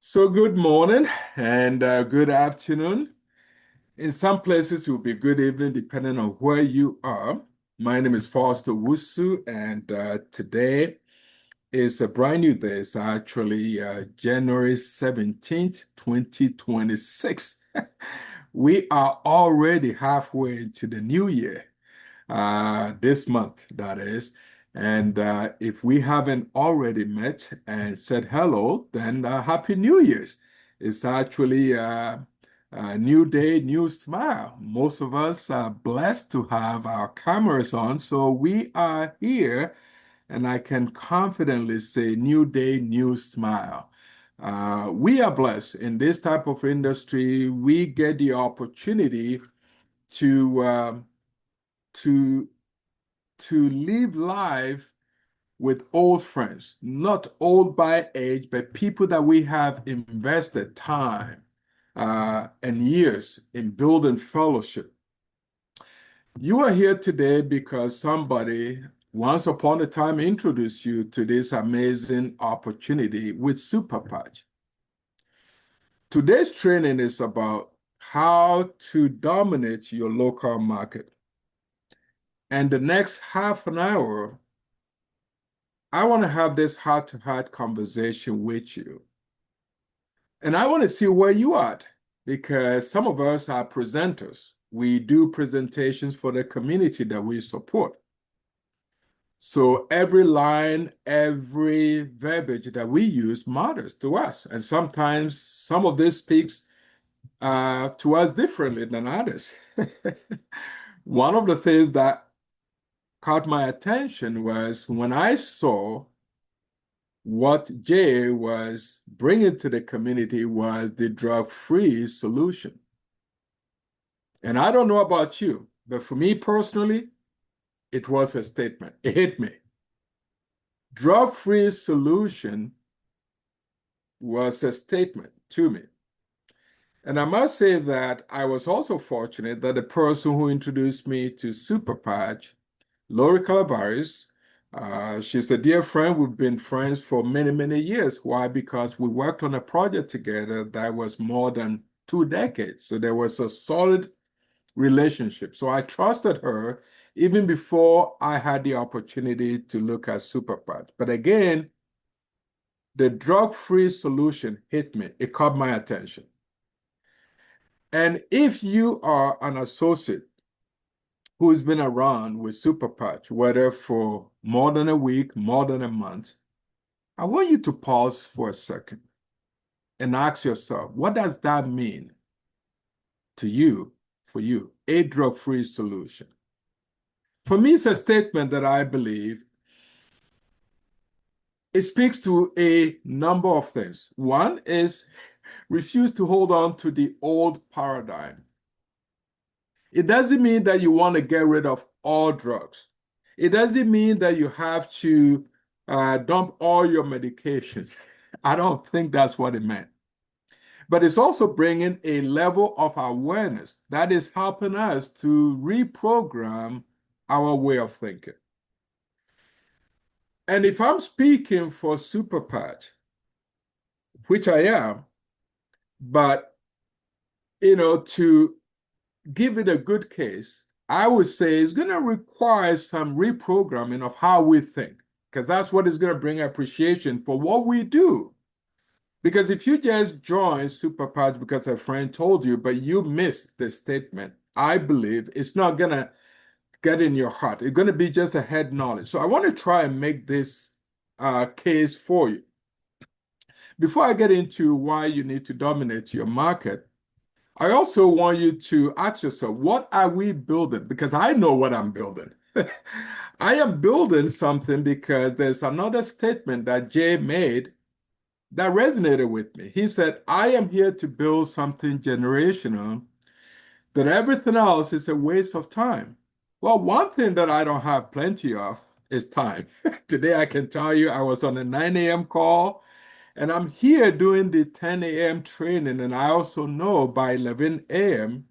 So good morning and good afternoon. In some places, it will be good evening, depending on where you are. My name is Foster Wusu, and today is a brand new day. It's actually January 17th, 2026. We are already halfway into the new year this month, that is. And if we haven't already met and said hello, then Happy New Year's. It's actually a new day, new smile. Most of us are blessed to have our cameras on, so we are here, and I can confidently say, new day, new smile. We are blessed in this type of industry. We get the opportunity to to live life with old friends, not old by age, but people that we have invested time and years in building fellowship. You are here today because somebody once upon a time introduced you to this amazing opportunity with Superpatch. Today's training is about how to dominate your local market. And the next half an hour, I want to have this heart-to-heart conversation with you. And I want to see where you are at, because some of us are presenters. We do presentations for the community that we support. So every line, every verbiage that we use matters to us. And sometimes some of this speaks to us differently than others. One of the things that caught my attention was when I saw what Jay was bringing to the community was the drug-free solution. And I don't know about you, but for me personally, it was a statement. It hit me. Drug-free solution was a statement to me. And I must say that I was also fortunate that the person who introduced me to Superpatch, Lori Calavaris, she's a dear friend. We've been friends for many, many years. Why? Because we worked on a project together that was more than 2 decades. So there was a solid relationship. So I trusted her even before I had the opportunity to look at Superpatch. But again, the drug-free solution hit me. It caught my attention. And if you are an associate who's been around with Superpatch, whether for more than a week, more than a month, I want you to pause for a second and ask yourself, what does that mean to you, for you, a drug-free solution? For me, it's a statement that I believe it speaks to a number of things. One is refuse to hold on to the old paradigm. It doesn't mean that you want to get rid of all drugs. It doesn't mean that you have to dump all your medications. I don't think that's what it meant. But it's also bringing a level of awareness that is helping us to reprogram our way of thinking. And if I'm speaking for Superpatch, which I am, but to give it a good case, I would say it's going to require some reprogramming of how we think, because that's what is going to bring appreciation for what we do. Because if you just join Superpatch because a friend told you, but you missed the statement, I believe it's not going to get in your heart. It's going to be just a head knowledge. So I want to try and make this case for you. Before I get into why you need to dominate your market, I also want you to ask yourself, what are we building? Because I know what I'm building. I am building something because there's another statement that Jay made that resonated with me. He said, I am here to build something generational, that everything else is a waste of time. Well, one thing that I don't have plenty of is time. Today, I can tell you I was on a 9 a.m. call. And I'm here doing the 10 a.m. training, and I also know by 11 a.m.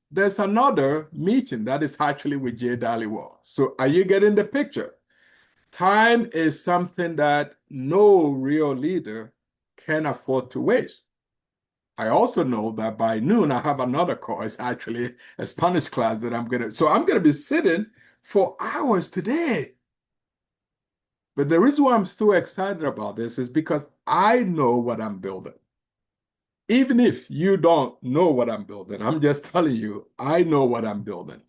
there's another meeting that is actually with Jay Dhaliwal. So are you getting the picture? Time is something that no real leader can afford to waste. I also know that by noon, I have another course, actually a Spanish class that so I'm going to be sitting for hours today. But the reason why I'm still excited about this is because I know what I'm building. Even if you don't know what I'm building, I'm just telling you, I know what I'm building.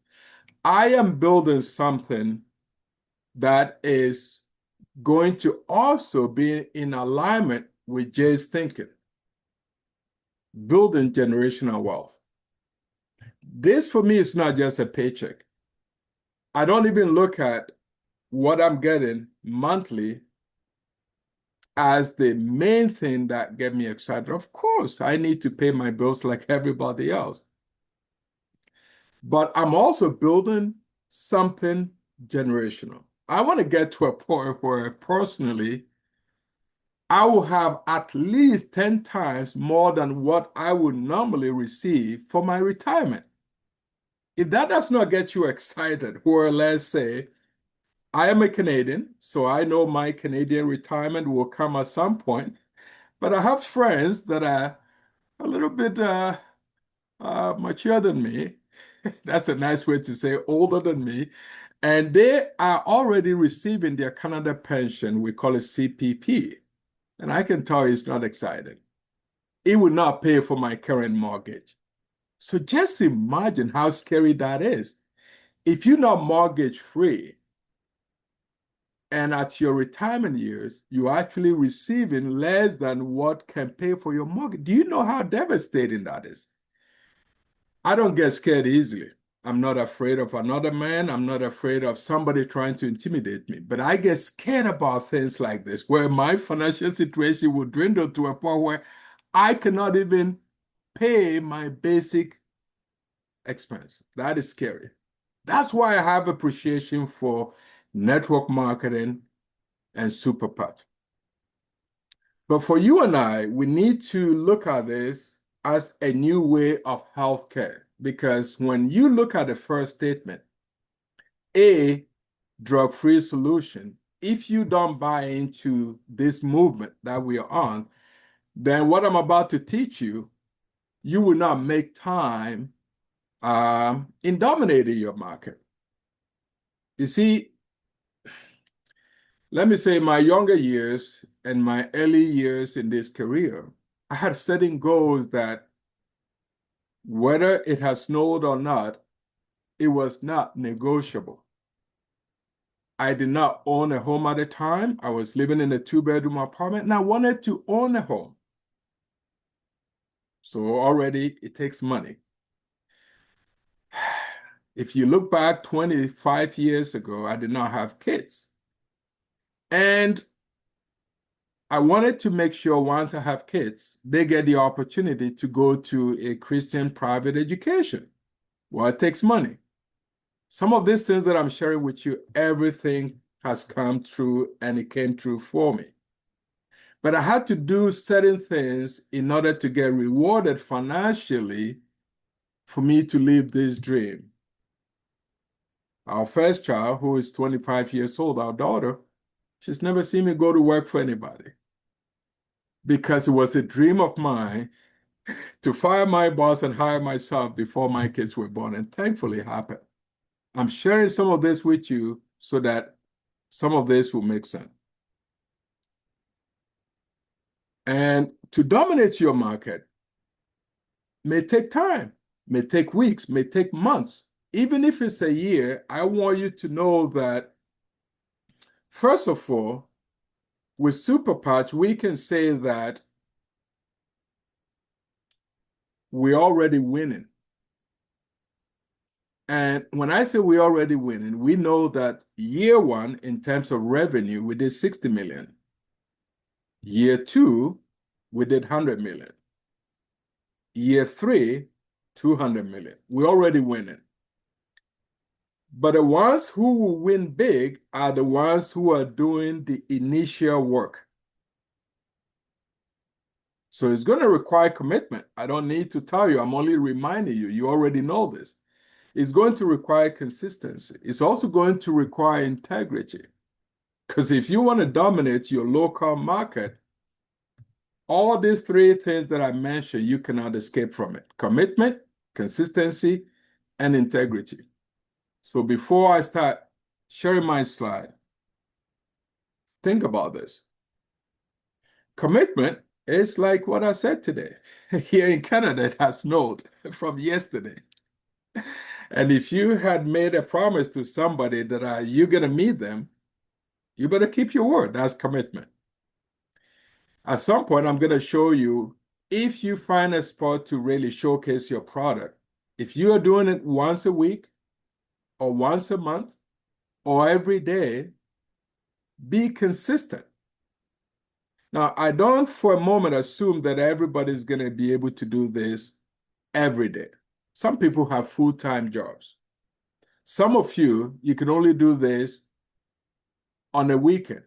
I am building something that is going to also be in alignment with Jay's thinking, building generational wealth. This for me is not just a paycheck. I don't even look at what I'm getting monthly as the main thing that get me excited. Of course, I need to pay my bills like everybody else. But I'm also building something generational. I want to get to a point where personally, I will have at least 10 times more than what I would normally receive for my retirement. If that does not get you excited, or let's say, I am a Canadian, so I know my Canadian retirement will come at some point, but I have friends that are a little bit mature than me. That's a nice way to say older than me. And they are already receiving their Canada pension. We call it CPP. And I can tell you it's not exciting. It will not pay for my current mortgage. So just imagine how scary that is. If you're not mortgage free and at your retirement years, you're actually receiving less than what can pay for your mortgage. Do you know how devastating that is? I don't get scared easily. I'm not afraid of another man. I'm not afraid of somebody trying to intimidate me. But I get scared about things like this, where my financial situation will dwindle to a point where I cannot even pay my basic expense. That is scary. That's why I have appreciation for network marketing and super patch. But for you and I, we need to look at this as a new way of healthcare. Because when you look at the first statement, a drug-free solution, if you don't buy into this movement that we are on, then what I'm about to teach you, you will not make time in dominating your market. You see, let me say my younger years and my early years in this career, I had setting goals that whether it has snowed or not, it was not negotiable. I did not own a home at the time. I was living in a two-bedroom apartment and I wanted to own a home. So already it takes money. If you look back 25 years ago, I did not have kids. And I wanted to make sure once I have kids, they get the opportunity to go to a Christian private education. Well, it takes money. Some of these things that I'm sharing with you, everything has come true and it came true for me. But I had to do certain things in order to get rewarded financially for me to live this dream. Our first child, who is 25 years old, our daughter, she's never seen me go to work for anybody because it was a dream of mine to fire my boss and hire myself before my kids were born. And thankfully it happened. I'm sharing some of this with you so that some of this will make sense. And to dominate your market may take time, may take weeks, may take months. Even if it's a year, I want you to know that, first of all, with Super Patch, we can say that we're already winning. And when I say we're already winning, we know that year one, in terms of revenue, we did 60 million. Year two, we did 100 million. Year three, 200 million. We're already winning. But the ones who will win big are the ones who are doing the initial work. So it's going to require commitment. I don't need to tell you. I'm only reminding you. You already know this. It's going to require consistency. It's also going to require integrity. Because if you want to dominate your local market, All these three things that I mentioned, you cannot escape from it: commitment, consistency, and integrity. So before I start sharing my slide, think about this. Commitment is like what I said today. Here in Canada, it has snowed from yesterday. And if you had made a promise to somebody that you're going to meet them, you better keep your word. That's commitment. At some point, I'm going to show you, if you find a spot to really showcase your product, if you are doing it once a week or once a month or every day, be consistent. Now, I don't for a moment assume that everybody's going to be able to do this every day. Some people have full-time jobs. Some of you can only do this on a weekend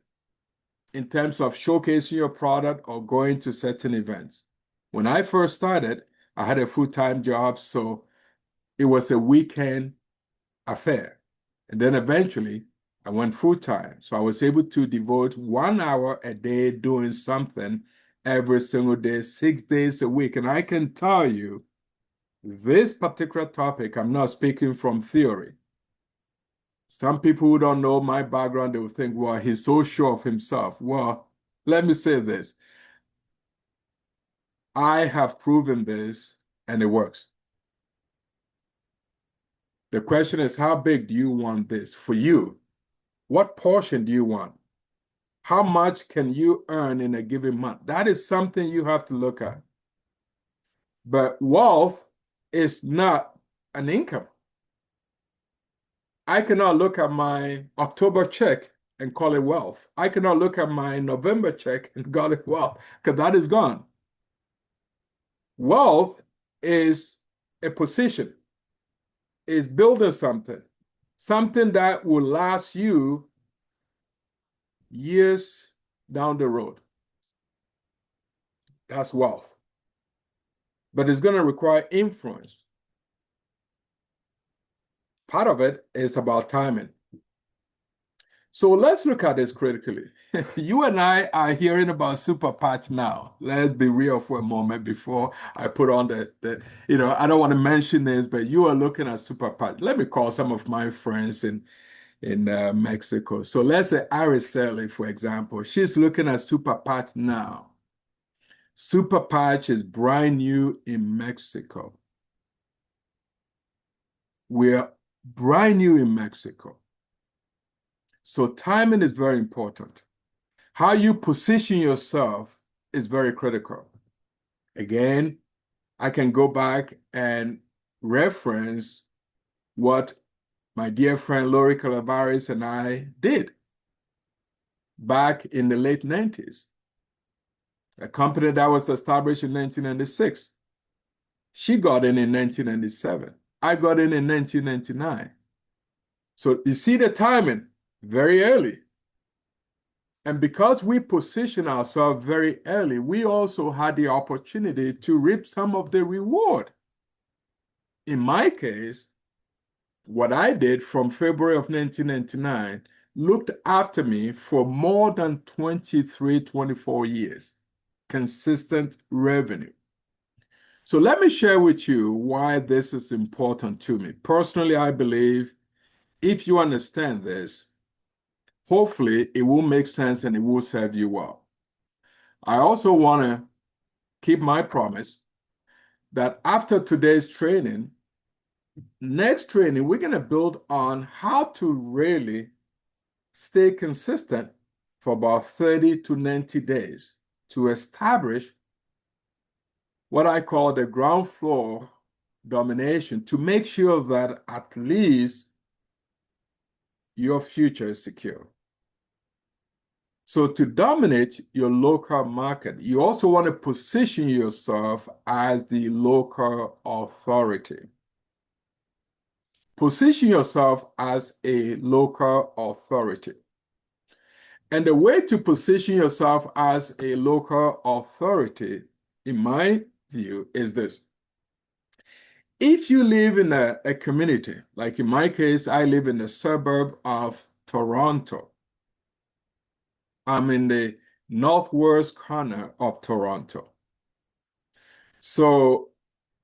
in terms of showcasing your product or going to certain events. When I first started, I had a full-time job, so it was a weekend affair. And then eventually, I went full-time. So I was able to devote 1 hour a day doing something every single day, 6 days a week. And I can tell you, this particular topic, I'm not speaking from theory. Some people who don't know my background, they will think, well, he's so sure of himself. Well, let me say this. I have proven this, and it works. The question is, how big do you want this for you? What portion do you want? How much can you earn in a given month? That is something you have to look at. But wealth is not an income. I cannot look at my October check and call it wealth. I cannot look at my November check and call it wealth, because that is gone. Wealth is a position, is building something that will last you years down the road. That's wealth. But it's going to require influence. Part of it is about timing. So let's look at this critically. You and I are hearing about super patch now. Let's be real for a moment before I put on I don't want to mention this, but you are looking at super patch. Let me call some of my friends in Mexico. So let's say Araceli, for example. She's looking at super patch now. Super patch is brand new in Mexico. We're brand new in Mexico. So timing is very important. How you position yourself is very critical. Again, I can go back and reference what my dear friend Lori Calavares and I did back in the late 90s. A company that was established in 1996. She got in 1997. I got in 1999. So you see the timing, very early. And because we position ourselves very early, we also had the opportunity to reap some of the reward. In my case, what I did from February of 1999 looked after me for more than 23, 24 years. Consistent revenue. So let me share with you why this is important to me. Personally, I believe if you understand this, hopefully it will make sense and it will serve you well. I also want to keep my promise that after today's training, next training, we're going to build on how to really stay consistent for about 30 to 90 days to establish what I call the ground floor domination, to make sure that at least your future is secure. So to dominate your local market, you also want to position yourself as the local authority. Position yourself as a local authority. And the way to position yourself as a local authority, in my view, is this. If you live in a community, like in my case, I live in the suburb of Toronto. I'm in the northwest corner of Toronto. So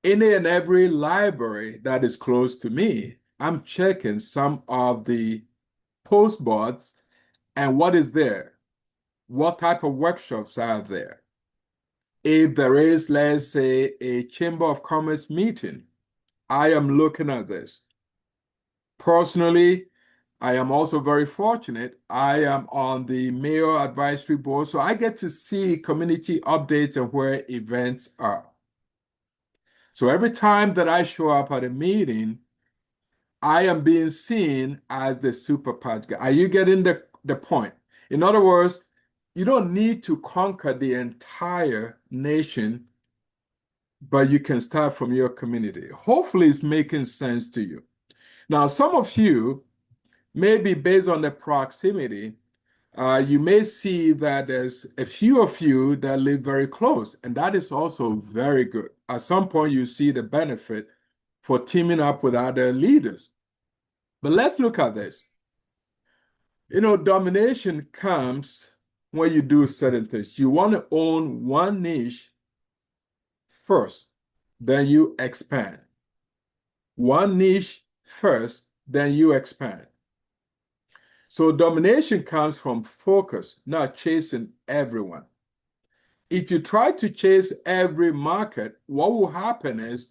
any and every library that is close to me, I'm checking some of the postboards and what is there, what type of workshops are there. If there is, let's say, a Chamber of Commerce meeting, I am looking at this. Personally, I am also very fortunate. I am on the Mayor Advisory Board, so I get to see community updates and where events are. So every time that I show up at a meeting, I am being seen as the super patch guy. Are you getting the point? In other words, you don't need to conquer the entire nation, but you can start from your community. Hopefully, it's making sense to you. Now, some of you, maybe based on the proximity, you may see that there's a few of you that live very close, and that is also very good. At some point, you see the benefit for teaming up with other leaders. But let's look at this. You know, domination comes when you do certain things. You want to own one niche first, then you expand. One niche first, then you expand. So domination comes from focus, not chasing everyone. If you try to chase every market, what will happen is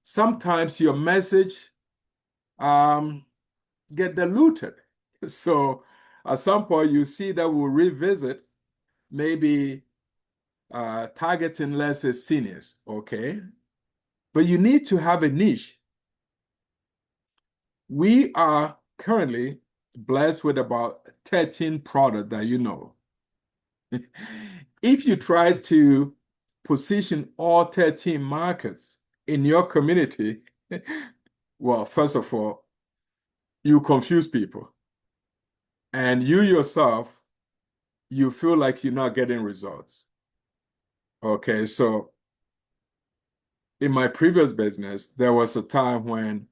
sometimes your message get diluted. So at some point you see that we'll revisit maybe targeting, let's say, seniors, okay? But you need to have a niche. We are currently blessed with about 13 products that you know. If you try to position all 13 markets in your community, well, first of all, you confuse people. And you yourself, you feel like you're not getting results. Okay, so in my previous business, there was a time when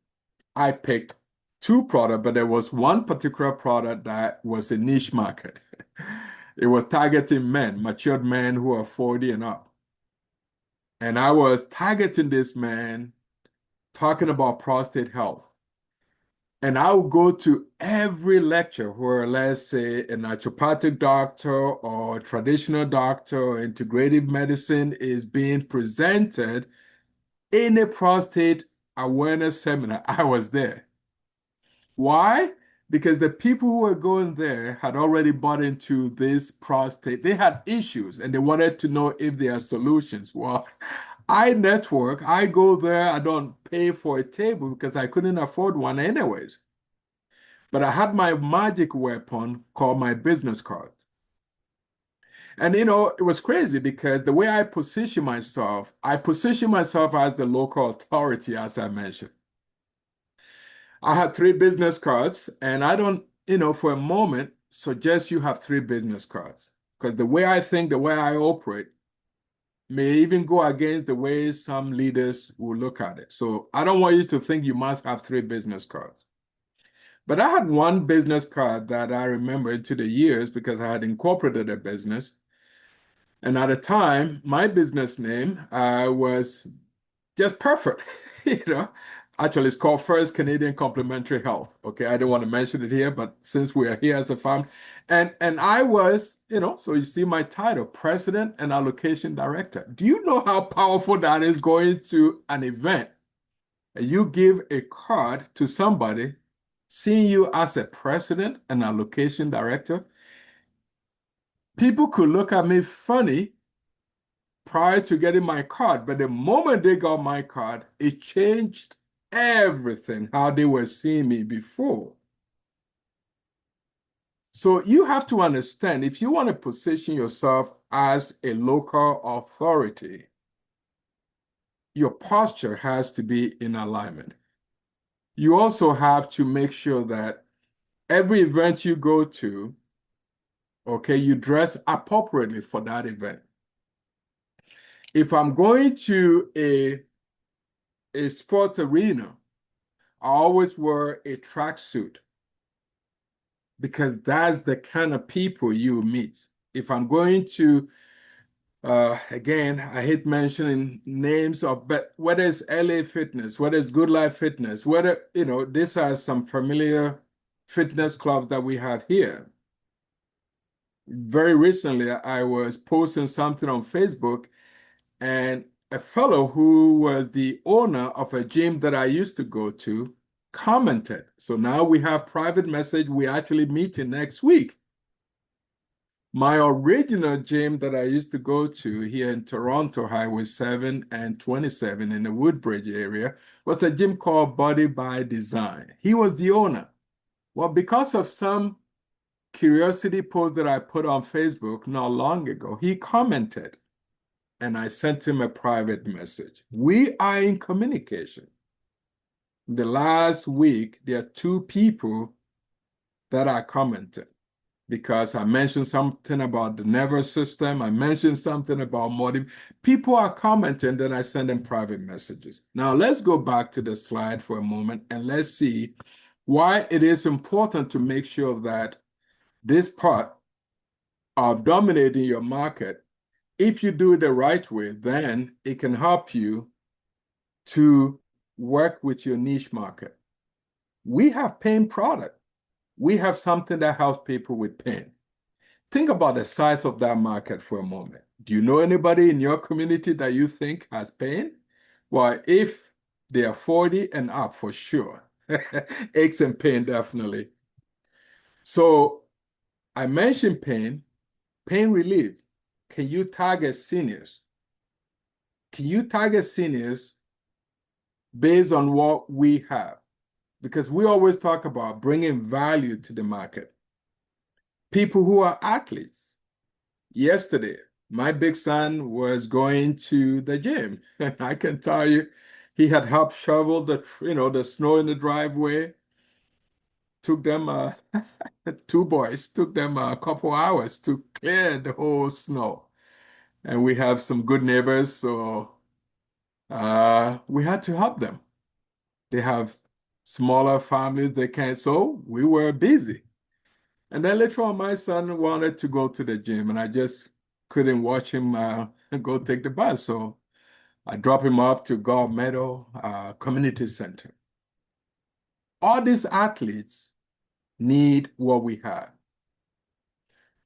I picked two products, but there was one particular product that was a niche market. It was targeting men, matured men who are 40 and up. And I was targeting this man, talking about prostate health. And I would go to every lecture where, let's say, a naturopathic doctor or a traditional doctor or integrative medicine is being presented in a prostate awareness seminar. I was there. Why? Because the people who were going there had already bought into this prostate. They had issues and they wanted to know if there are solutions. Well, I network, I go there, I don't pay for a table because I couldn't afford one anyways. But I had my magic weapon called my business card. And you know, it was crazy because the way I position myself as the local authority, as I mentioned. I had three business cards, and I don't, you know, for a moment suggest you have three business cards because the way I think, the way I operate may even go against the way some leaders will look at it. So I don't want you to think you must have three business cards. But I had one business card that I remember into the years because I had incorporated a business. And at the time, my business name was just perfect. You know, actually, it's called First Canadian Complementary Health. Okay, I don't want to mention it here, but since we are here as a family, and I was, you know, so you see my title, President and Allocation Director. Do you know how powerful that is going to an event? And you give a card to somebody, seeing you as a president and allocation director. People could look at me funny prior to getting my card, but the moment they got my card, it changed everything, how they were seeing me before. So you have to understand, if you want to position yourself as a local authority, your posture has to be in alignment. You also have to make sure that every event you go to, okay, you dress appropriately for that event. If I'm going to a sports arena, I always wear a tracksuit because that's the kind of people you meet. If I'm going to, again, I hate mentioning names of, but whether it's LA Fitness, whether it's Good Life Fitness, whether, these are some familiar fitness clubs that we have here. Very recently, I was posting something on Facebook, and a fellow who was the owner of a gym that I used to go to commented. So now we have private message. We're actually meeting next week. My original gym that I used to go to here in Toronto, Highway 7 and 27 in the Woodbridge area, was a gym called Body by Design. He was the owner. Well, because of some curiosity post that I put on Facebook not long ago, he commented, and I sent him a private message. We are in communication. The last week, there are two people that are commenting because I mentioned something about the nervous system. I mentioned something about motive. People are commenting, then I send them private messages. Now, let's go back to the slide for a moment and let's see why it is important to make sure that this part of dominating your market, if you do it the right way, then it can help you to work with your niche market. We have pain product. We have something that helps people with pain. Think about the size of that market for a moment. Do you know anybody in your community that you think has pain? Well, if they are 40 and up, for sure. Aches and pain, definitely. So I mentioned pain relief. Can you target seniors? Can you target seniors based on what we have? Because we always talk about bringing value to the market. People who are athletes. Yesterday, my big son was going to the gym, and I can tell you, he had helped shovel the snow in the driveway. Took them, two boys, took them a couple hours to clear the whole snow. And we have some good neighbors, so we had to help them. They have smaller families, they can't, so we were busy. And then later on, my son wanted to go to the gym, and I just couldn't watch him go take the bus. So I dropped him off to Gold Meadow Community Center. All these athletes need what we have.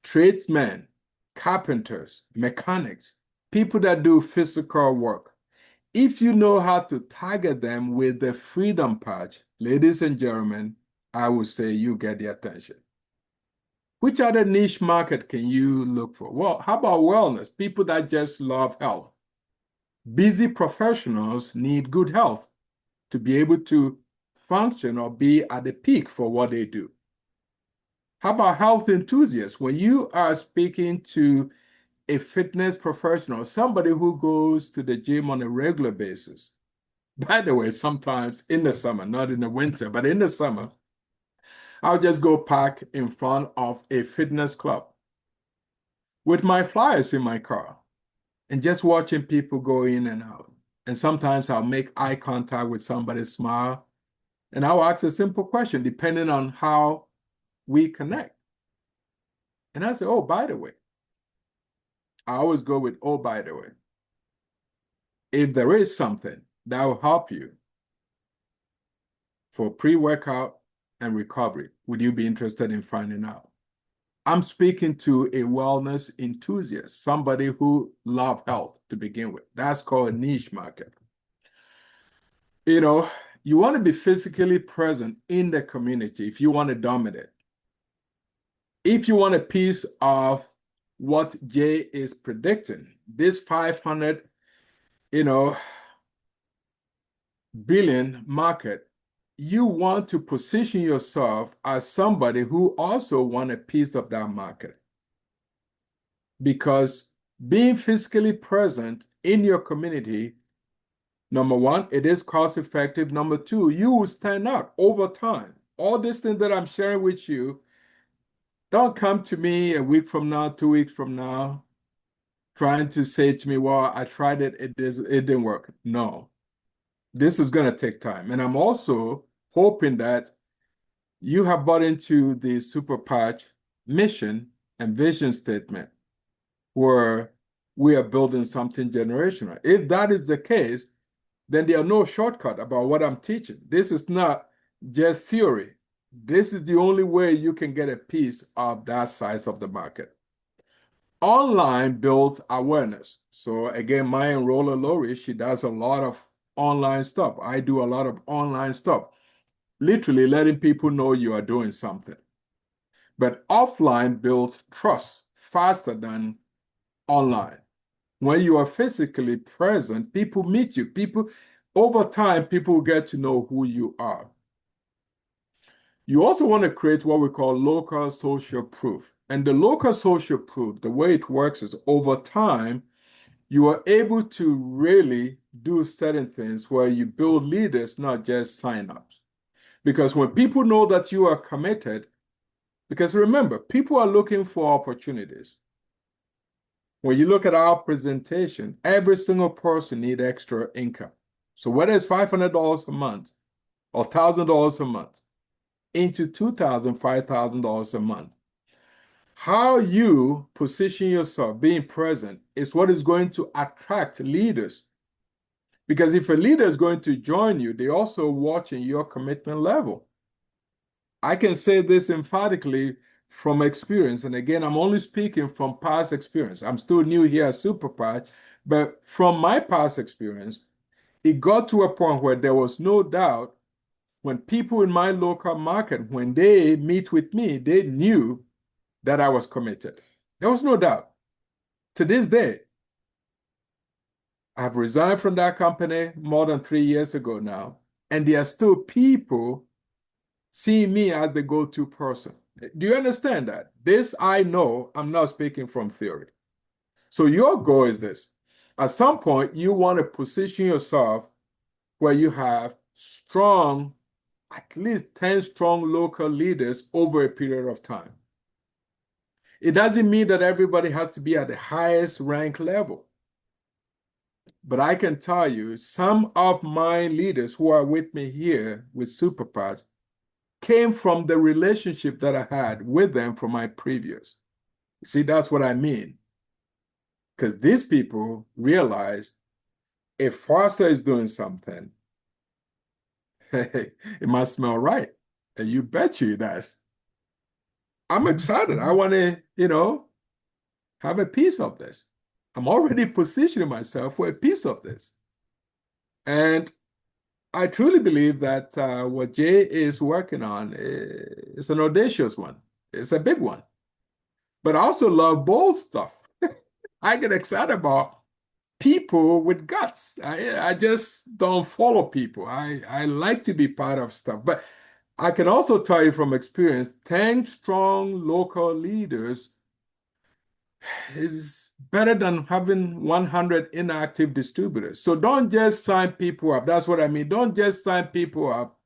Tradesmen, carpenters, mechanics, people that do physical work. If you know how to target them with the freedom patch, ladies and gentlemen, I would say you get the attention. Which other niche market can you look for? Well, how about wellness? People that just love health. Busy professionals need good health to be able to function or be at the peak for what they do. How about health enthusiasts? When you are speaking to a fitness professional, somebody who goes to the gym on a regular basis. By the way, sometimes in the summer, not in the winter, but in the summer, I'll just go park in front of a fitness club with my flyers in my car and just watching people go in and out. And sometimes I'll make eye contact with somebody, smile, and I'll ask a simple question depending on how we connect. And I say, oh, by the way, I always go with, oh, by the way, if there is something that will help you for pre-workout and recovery, would you be interested in finding out? I'm speaking to a wellness enthusiast, somebody who loves health to begin with. That's called a niche market. You want to be physically present in the community if you want to dominate. If you want a piece of what Jay is predicting, this 500, billion market, you want to position yourself as somebody who also want a piece of that market. Because being physically present in your community, number one, it is cost effective. Number two, you will stand out over time. All these things that I'm sharing with you, don't come to me a week from now, 2 weeks from now, trying to say to me, well, I tried it, it didn't work. No, this is going to take time. And I'm also hoping that you have bought into the Super Patch mission and vision statement. where we are building something generational. If that is the case, then there are no shortcut about what I'm teaching. This is not just theory. This is the only way you can get a piece of that size of the market. Online builds awareness. So again, my enroller Lori, she does a lot of online stuff. I do a lot of online stuff, literally letting people know you are doing something. But offline builds trust faster than online. When you are physically present, people meet you. Over time, people get to know who you are. You also want to create what we call local social proof. And the local social proof, the way it works is over time, you are able to really do certain things where you build leaders, not just sign-ups. Because when people know that you are committed, because remember, people are looking for opportunities. When you look at our presentation, every single person needs extra income. So whether it's $500 a month or $1,000 a month, into $2,000, $5,000 a month. How you position yourself, being present, is what is going to attract leaders. Because if a leader is going to join you, they're also watching your commitment level. I can say this emphatically from experience. And again, I'm only speaking from past experience. I'm still new here at SuperPatch, but from my past experience, it got to a point where there was no doubt when people in my local market, when they meet with me, they knew that I was committed. There was no doubt. To this day, I've resigned from that company more than 3 years ago now, and there are still people seeing me as the go-to person. Do you understand that? This I know, I'm not speaking from theory. So your goal is this. At some point, you want to position yourself where you have strong, at least 10 strong local leaders over a period of time. It doesn't mean that everybody has to be at the highest rank level. But I can tell you, some of my leaders who are with me here with SuperPath came from the relationship that I had with them from my previous. See, that's what I mean. Because these people realize if Foster is doing something, it must smell right. And you bet you it does. I'm excited. I want to, have a piece of this. I'm already positioning myself for a piece of this. And I truly believe that what Jay is working on is an audacious one. It's a big one. But I also love bold stuff. I get excited about people with guts. I just don't follow people. I like to be part of stuff. But I can also tell you from experience, 10 strong local leaders is better than having 100 inactive distributors. So don't just sign people up. That's what I mean. Don't just sign people up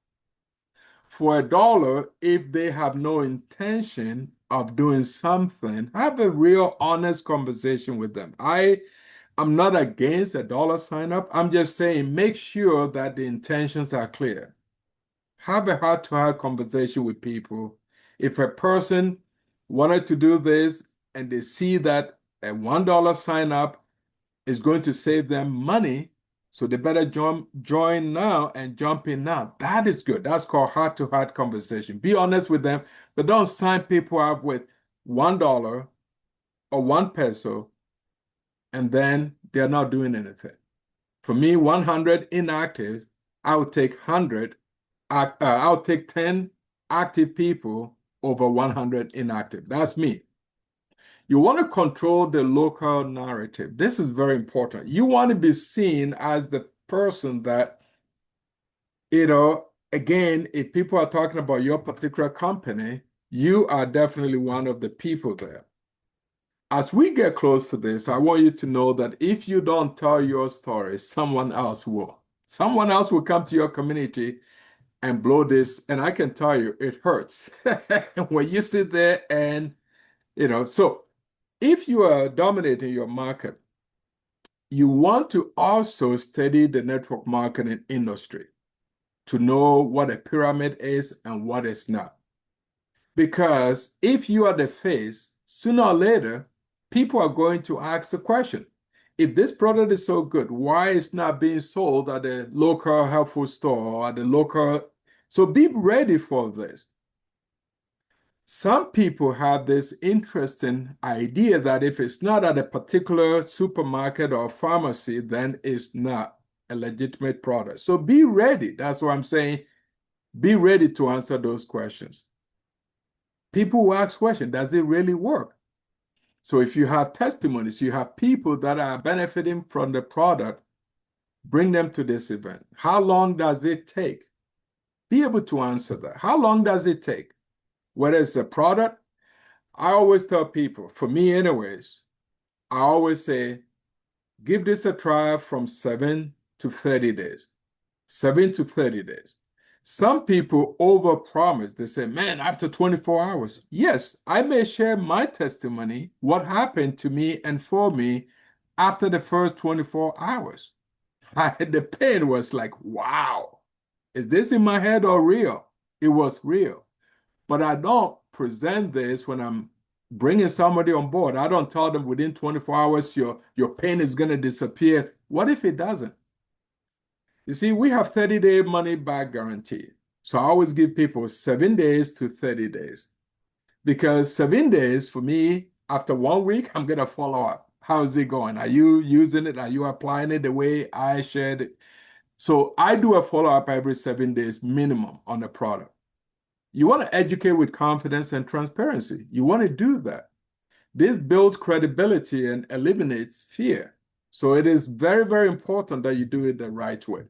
for $1 if they have no intention of doing something. Have a real honest conversation with them. I'm not against $1 sign up. I'm just saying make sure that the intentions are clear. Have a heart-to-heart conversation with people. If a person wanted to do this and they see that a $1 sign up is going to save them money, so they better join now and jump in now. That is good. That's called heart-to-heart conversation. Be honest with them, but don't sign people up with $1 or 1 peso and then they're not doing anything. For me, 100 inactive, I'll take 100. I'll take 10 active people over 100 inactive. That's me. You want to control the local narrative. This is very important. You want to be seen as the person that, again, if people are talking about your particular company, you are definitely one of the people there. As we get close to this, I want you to know that if you don't tell your story, someone else will. Someone else will come to your community and blow this. And I can tell you, it hurts when you sit there and, so if you are dominating your market, you want to also study the network marketing industry to know what a pyramid is and what it's not. Because if you are the face, sooner or later, people are going to ask the question, if this product is so good, why is not being sold at the local health food store or at the local? So be ready for this. Some people have this interesting idea that if it's not at a particular supermarket or pharmacy, then it's not a legitimate product. So be ready. That's what I'm saying. Be ready to answer those questions. People will ask questions, does it really work? So if you have testimonies, you have people that are benefiting from the product, bring them to this event. How long does it take? Be able to answer that. How long does it take? Whether it's a product, I always tell people, for me anyways, I always say, give this a try from 7 to 30 days. 7 to 30 days. Some people overpromise. They say, man, after 24 hours. Yes, I may share my testimony, what happened to me and for me after the first 24 hours. The pain was like, wow, is this in my head or real? It was real. But I don't present this when I'm bringing somebody on board. I don't tell them within 24 hours your pain is going to disappear. What if it doesn't? You see, we have 30-day money back guarantee. So I always give people 7 days to 30 days. Because 7 days for me, after 1 week, I'm going to follow up. How's it going? Are you using it? Are you applying it the way I shared it? So I do a follow-up every 7 days minimum on the product. You want to educate with confidence and transparency. You want to do that. This builds credibility and eliminates fear. So it is very, very important that you do it the right way.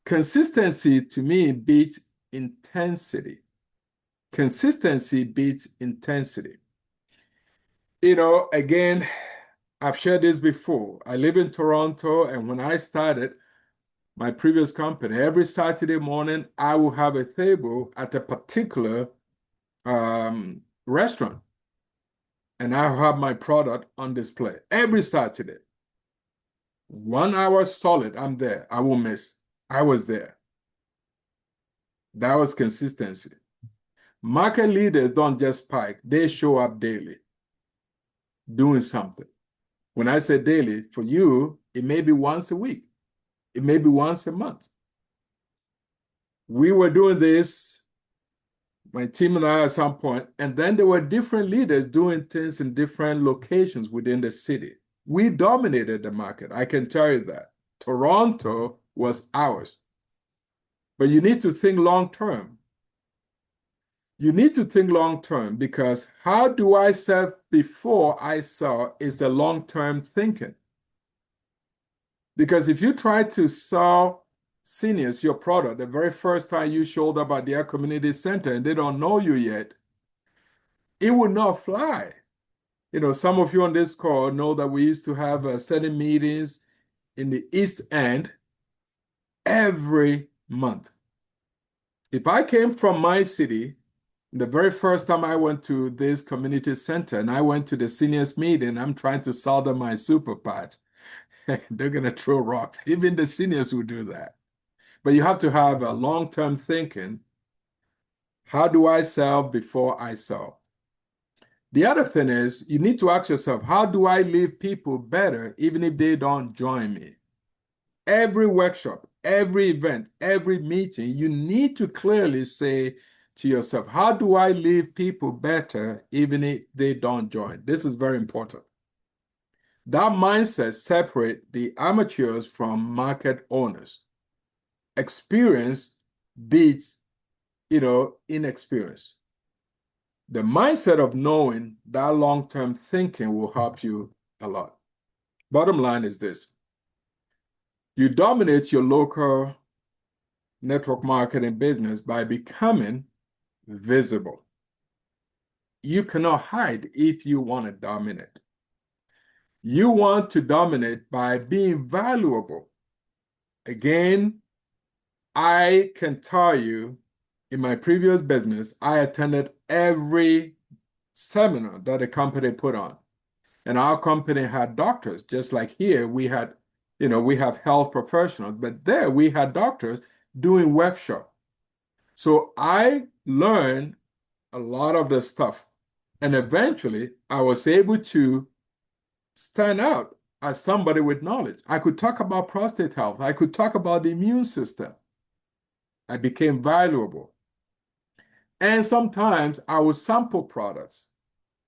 Consistency to me beats intensity. Consistency beats intensity. You know, again, I've shared this before. I live in Toronto, and when I started my previous company, every Saturday morning, I will have a table at a particular restaurant, and I'll have my product on display every Saturday. 1 hour solid, I'm there. I won't miss. I was there. That was consistency. Market leaders don't just spike, they show up daily, doing something. When I say daily, for you, it may be once a week. It may be once a month. We were doing this, my team and I at some point, and then there were different leaders doing things in different locations within the city. We dominated the market, I can tell you that. Toronto was ours. But you need to think long term. You need to think long term because how do I serve before I sell is the long term thinking. Because if you try to sell seniors your product the very first time you showed up at their community center and they don't know you yet, it would not fly. You know, some of you on this call know that we used to have certain meetings in the East End every month. If I came from my city, the very first time I went to this community center and I went to the seniors meeting, I'm trying to sell them my super patch. They're going to throw rocks. Even the seniors will do that. But you have to have a long-term thinking. How do I sell before I sell? The other thing is you need to ask yourself, how do I leave people better even if they don't join me? Every workshop, every event, every meeting, you need to clearly say to yourself, how do I leave people better even if they don't join? This is very important. That mindset separates the amateurs from market owners. Experience beats, inexperience. The mindset of knowing that long-term thinking will help you a lot. Bottom line is this. You dominate your local network marketing business by becoming visible. You cannot hide if you want to dominate. You want to dominate by being valuable. Again, I can tell you in my previous business, I attended every seminar that a company put on. And our company had doctors, just like here we had, we have health professionals, but there we had doctors doing workshop. So I learned a lot of the stuff And eventually, I was able to stand out as somebody with knowledge. I could talk about prostate health. I could talk about the immune system. I became valuable. And sometimes I would sample products,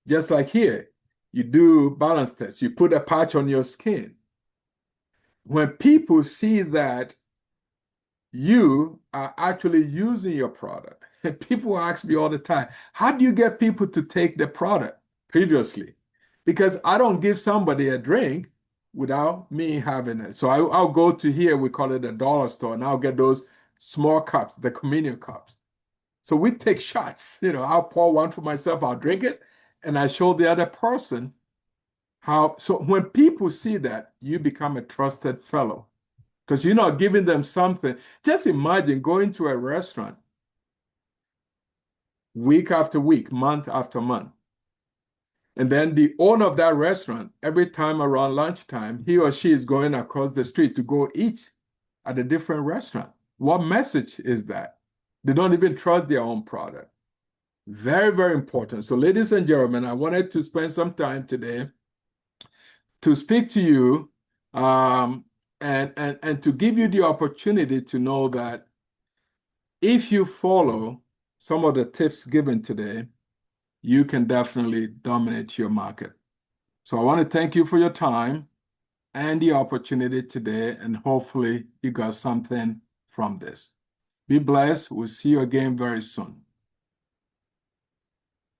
just like here. You do balance tests, you put a patch on your skin. When people see that you are actually using your product, and people ask me all the time, how do you get people to take the product previously? Because I don't give somebody a drink without me having it. So I'll go to here, we call it a dollar store, and I'll get those small cups, the communion cups. So we take shots. I'll pour one for myself, I'll drink it, and I show the other person how. So when people see that, you become a trusted fellow because you're not giving them something. Just imagine going to a restaurant week after week, month after month. And then the owner of that restaurant, every time around lunchtime, he or she is going across the street to go eat at a different restaurant. What message is that? They don't even trust their own product. Very, very important. So, ladies and gentlemen, I wanted to spend some time today to speak to you and to give you the opportunity to know that if you follow some of the tips given today, you can definitely dominate your market. So I want to thank you for your time and the opportunity today, and hopefully you got something from this. Be blessed. We'll see you again very soon.